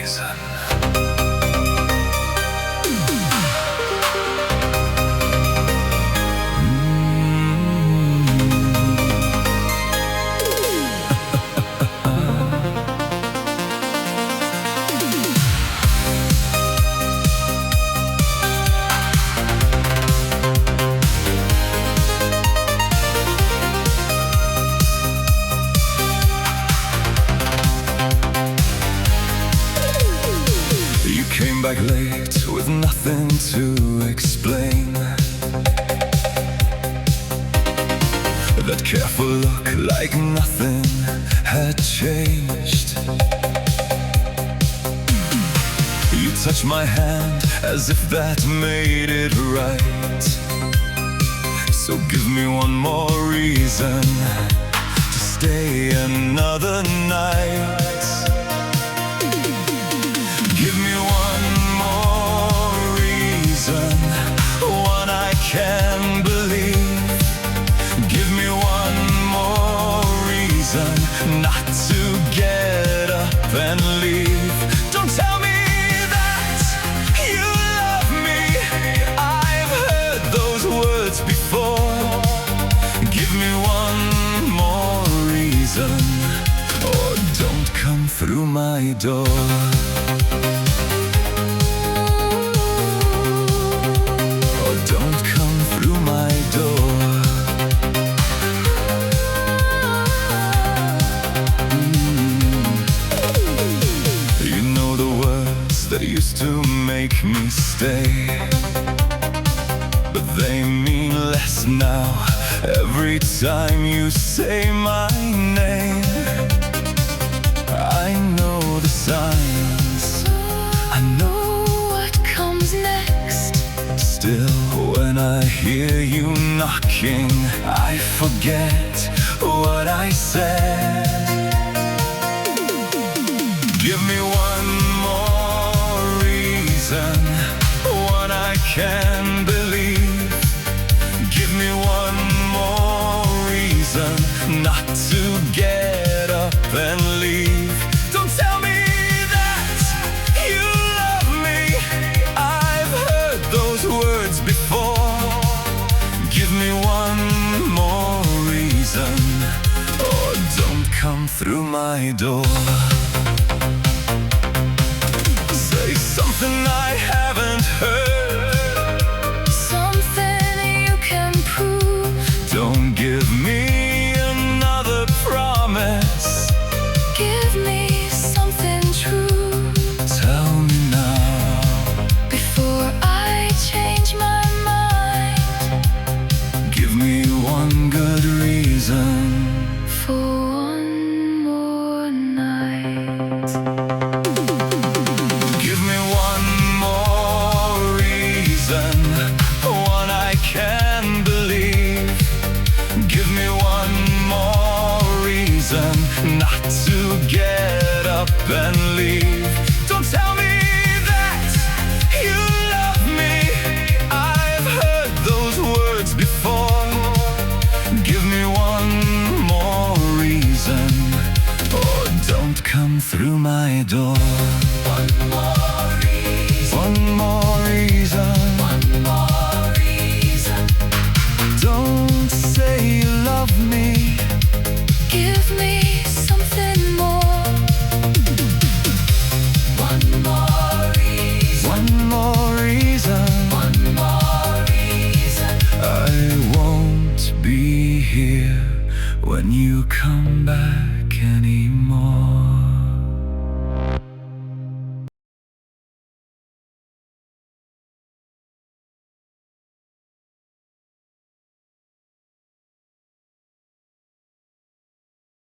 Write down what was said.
reason. Came back late with nothing to explain. That careful look like nothing had changed. You touched my hand as if that made it right. So give me one more reason to stay another night. Give me one more reason, one I can believe. Give me one more reason not to get up and leave. Don't tell me that you love me, I've heard those words before. Give me one more reason, or don't come through my door. That used to make me stay, but they mean less now every time you say my name. I know the signs, I know what comes next. Still, when I hear you knocking, I forget what I said. Give me one more reason, one I can believe. Give me one more reason not to get up and leave. Don't tell me that you love me, I've heard those words before. Give me one more reason, or don't come through my door. Something I haven't heard, something you can prove. Don't give me another promise, give me something true. Tell me now, before I change my mind. Give me one good reason for one more night. One I can believe. Give me one more reason not to get up and leave. Don't tell me that you love me, I've heard those words before. Give me one more reason, or don't come through my door. One more reason, one more reason. Don't say you love me, give me something more. One more reason, one more reason, one more reason. I won't be here when you come back anymore.